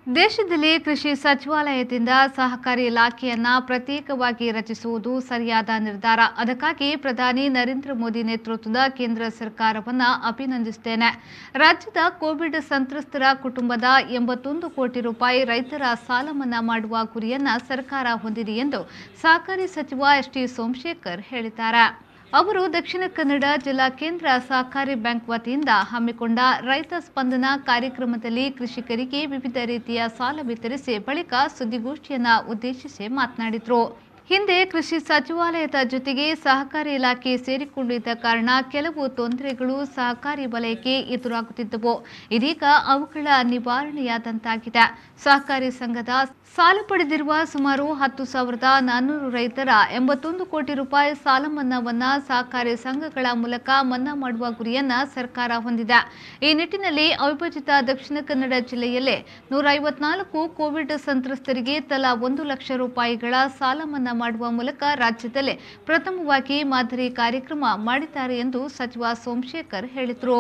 ದೇಶದಲ್ಲಿ ಕೃಷಿ ಸಚಿವಾಲಯದಿಂದ ಸಹಕಾರಿ ಇಲಾಖೆಯನ್ನ ಪ್ರತ್ಯೇಕವಾಗಿ ರಚಿಸುವುದು ಸರಿಯಾದ ನಿರ್ಧಾರ. ಅದಕ್ಕಾಗಿ ಪ್ರಧಾನಿ ನರೇಂದ್ರ ಮೋದಿ ನೇತೃತ್ವದ ಕೇಂದ್ರ ಸರ್ಕಾರವನ್ನು ಅಭಿನಂದಿಸುತ್ತೇನೆ. ರಾಜ್ಯದ ಕೋವಿಡ್ ಸಂತ್ರಸ್ತರ ಕುಟುಂಬದ 81 ಕೋಟಿ ರೂಪಾಯಿ ರೈತರ ಸಾಲ ಮನ್ನಾ ಮಾಡುವ ಗುರಿಯನ್ನ ಸರ್ಕಾರ ಹೊಂದಿದೆ ಎಂದು ಸಹಕಾರಿ ಸಚಿವ ಎಸ್ ಟಿ ಸೋಮಶೇಖರ್ ಹೇಳಿದ್ದಾರೆ. ಅವರು ದಕ್ಷಿಣ ಕನ್ನಡ ಜಿಲ್ಲಾ ಕೇಂದ್ರ ಸಹಕಾರಿ ಬ್ಯಾಂಕ್ ವತಿಯಿಂದ ಹಮ್ಮಿಕೊಂಡ ರೈತ ಸ್ಪಂದನ ಕಾರ್ಯಕ್ರಮದಲ್ಲಿ ಕೃಷಿಕರಿಗೆ ವಿವಿಧ ರೀತಿಯ ಸಾಲ ವಿತರಿಸಿ ಬಳಿಕ ಸುದ್ದಿಗೋಷ್ಠಿಯನ್ನು ಉದ್ದೇಶಿಸಿ ಮಾತನಾಡಿದರು. ಹಿಂದೆ ಕೃಷಿ ಸಚಿವಾಲಯದ ಜೊತೆಗೆ ಸಹಕಾರಿ ಇಲಾಖೆ ಸೇರಿಕೊಂಡಿದ್ದ ಕಾರಣ ಕೆಲವು ತೊಂದರೆಗಳು ಸಹಕಾರಿ ವಲಯಕ್ಕೆ ಎದುರಾಗುತ್ತಿದ್ದವು. ಇದೀಗ ಅವುಗಳ ನಿವಾರಣೆಯಾದಂತಾಗಿದೆ. ಸಹಕಾರಿ ಸಂಘದ ಸಾಲ ಪಡೆದಿರುವ ಸುಮಾರು 10,400 ರೈತರ 81 ಕೋಟಿ ರೂಪಾಯಿ ಸಾಲ ಮನ್ನಾವನ್ನ ಸಹಕಾರಿ ಸಂಘಗಳ ಮೂಲಕ ಮನ್ನಾ ಮಾಡುವ ಗುರಿಯನ್ನ ಸರ್ಕಾರ ಹೊಂದಿದೆ. ಈ ನಿಟ್ಟಿನಲ್ಲಿ ಅವಿಭಜಿತ ದಕ್ಷಿಣ ಕನ್ನಡ ಜಿಲ್ಲೆಯಲ್ಲೇ 154 ಕೋವಿಡ್ ಸಂತ್ರಸ್ತರಿಗೆ ತಲಾ 1 ಲಕ್ಷ ರೂಪಾಯಿಗಳ ಸಾಲ ಮನ್ನಾ ಮಾಡುವ ಮೂಲಕ ರಾಜ್ಯದಲ್ಲೇ ಪ್ರಥಮವಾಗಿ ಮಾದರಿ ಕಾರ್ಯಕ್ರಮ ಮಾಡಿದ್ದಾರೆ ಎಂದು ಸಚಿವ ಸೋಮಶೇಖರ್ ಹೇಳಿದರು.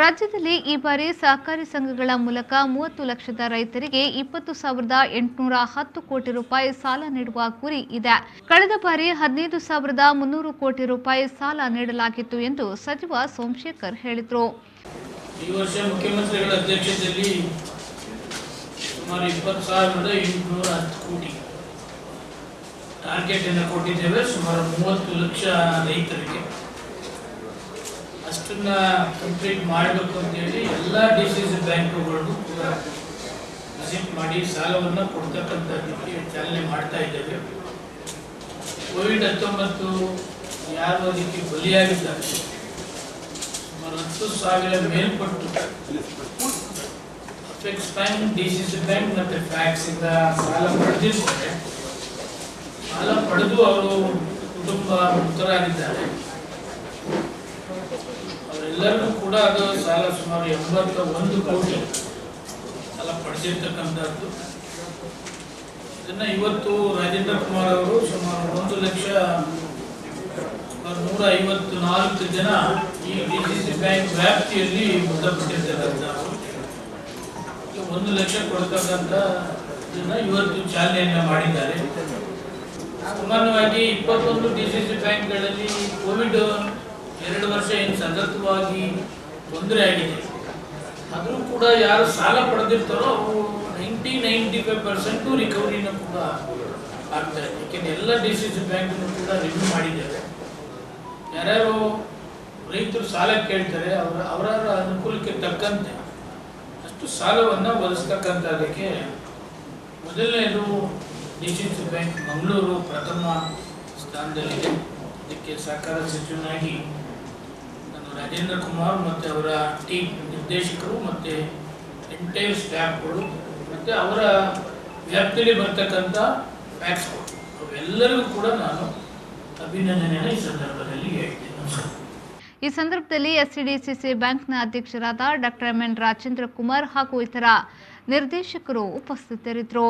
ರಾಜ್ಯದಲ್ಲಿ ಈ ಬಾರಿ ಸಹಕಾರಿ ಸಂಘಗಳ ಮೂಲಕ 30 ಲಕ್ಷದ ರೈತರಿಗೆ 20,810 ಕೋಟಿ ರೂಪಾಯಿ ಸಾಲ ನೀಡುವ ಗುರಿ ಇದೆ. ಕಳೆದ ಬಾರಿ 15,300 ಕೋಟಿ ರೂಪಾಯಿ ಸಾಲ ನೀಡಲಾಗಿತ್ತು ಎಂದು ಸಚಿವ ಸೋಮಶೇಖರ್ ಹೇಳಿದರು. ಈ ವರ್ಷ ಮುಖ್ಯಮಂತ್ರಿಗಳ ಅಧ್ಯಕ್ಷತೆಯಲ್ಲಿ ಸುಮಾರು 20,810 ಕೋಟಿ ಟಾರ್ಗೆಟ್ ಅನ್ನು ಕೊಟ್ಟಿದ್ದೇವೆ. ಸುಮಾರು 30 ಲಕ್ಷ ರೈತರಿಗೆ ಅಷ್ಟನ್ನ ಕಂಪ್ಲೀಟ್ ಮಾಡಬೇಕು ಅಂತೇಳಿ ಎಲ್ಲ ಡಿಸಿಸಿ ಬ್ಯಾಂಕ್ಗಳಿಗೂ ಕೂಡ ವಿಸಿಟ್ ಮಾಡಿ ಸಾಲವನ್ನು ಕೊಡ್ತಕ್ಕಂಥದ್ದಕ್ಕೆ ಚಾಲನೆ ಮಾಡ್ತಾ ಇದ್ದೇವೆ. ಕೋವಿಡ್-19 ಯಾರು ಅದಕ್ಕೆ ಬಲಿಯಾಗಿದ್ದಾರೆ ಸುಮಾರು 10,000 ಮೇಲ್ಪಟ್ಟು ಅಪೆಕ್ಸ್ ಬ್ಯಾಂಕ್, ಡಿಸಿಸಿ ಬ್ಯಾಂಕ್ ಮತ್ತು ಫ್ಯಾಕ್ಸ್ ಇಂದ ಸಾಲ ಪಡೆದಿರ್ತಾರೆ. ಸಾಲ ಪಡೆದು ಅವರು ಕುಟುಂಬ ಮುಕ್ತರಾಗಿದ್ದಾರೆ. ಅವರೆಲ್ಲರಿಗೂ ಕೂಡ ಅದು ಸಾಲ ಸುಮಾರು 81 ಕೋಟಿ ಸಾಲ ಪಡೆದಿರ್ತಕ್ಕಂಥದ್ದು. ಇದನ್ನ ಇವತ್ತು ರಾಜೇಂದ್ರ ಕುಮಾರ್ ಅವರು ಸುಮಾರು 1,154 ಜನ ಈ ಡಿಸಿಸಿ ಬ್ಯಾಂಕ್ ವ್ಯಾಪ್ತಿಯಲ್ಲಿ ಮೃತಪಟ್ಟಿರ್ತಕ್ಕಂಥವ್ರು 1 ಲಕ್ಷ ಕೊಡ್ತಕ್ಕಂಥ ಇವತ್ತು ಚಾಲನೆಯನ್ನ ಮಾಡಿದ್ದಾರೆ. ಸಾಮಾನ್ಯವಾಗಿ 21 ಡಿಸಿಸಿ ಬ್ಯಾಂಕ್ಗಳಲ್ಲಿ ಕೋವಿಡ್ 2 ವರ್ಷ ಏನು ಸತತವಾಗಿ ತೊಂದರೆ ಆಗಿದೆ. ಆದರೂ ಕೂಡ ಯಾರು ಸಾಲ ಪಡೆದಿರ್ತಾರೋ ಅವರು 90-95% ರಿಕವರಿನೂ ಕೂಡ ಆಗ್ತಾರೆ. ಯಾಕೆಂದ್ರೆ ಎಲ್ಲ ಡಿಸಿಸಿ ಬ್ಯಾಂಕನ್ನು ಕೂಡ ರಿವ್ಯೂ ಮಾಡಿದ್ದೇವೆ. ಯಾರ್ಯಾರು ರೈತರು ಸಾಲ ಕೇಳ್ತಾರೆ ಅವರ ಅನುಕೂಲಕ್ಕೆ ತಕ್ಕಂತೆ ಅಷ್ಟು ಸಾಲವನ್ನು ಒದಗಿಸ್ತಕ್ಕಂಥದ್ದಕ್ಕೆ ಮೊದಲನೇದು ಡಿಸಿಸಿ ಬ್ಯಾಂಕ್ ಮಂಗಳೂರು ಪ್ರಥಮ ಸ್ಥಾನದಲ್ಲಿದೆ. ಇದಕ್ಕೆ ಸಹಕಾರ ಸಚಿವನಾಗಿ ನಾನು ರಾಜೇಂದ್ರ ಕುಮಾರ್ ಮತ್ತು ಅವರ ಟೀಮ್ ನಿರ್ದೇಶಕರು ಮತ್ತು ಎಂಟೈರ್ ಸ್ಟಾಫ್ಗಳು ಮತ್ತು ಅವರ ವ್ಯಾಪ್ತಿಯಲ್ಲಿ ಬರ್ತಕ್ಕಂಥ ಫ್ಯಾಕ್ಸ್ಗಳು ಅವೆಲ್ಲರಿಗೂ ಕೂಡ ನಾನು ಅಭಿನಂದನೆಯನ್ನು ಈ ಸಂದರ್ಭದಲ್ಲಿ ಹೇಳ್ತೇನೆ. ಈ ಸಂದರ್ಭದಲ್ಲಿ ಎಸ್ಸಿಡಿಸಿಸಿ ಬ್ಯಾಂಕ್ನ ಅಧ್ಯಕ್ಷರಾದ doctor M N Rajendra Kumar ಹಾಗೂ ಇತರ ನಿರ್ದೇಶಕರು ಉಪಸ್ಥಿತರಿದ್ದರು.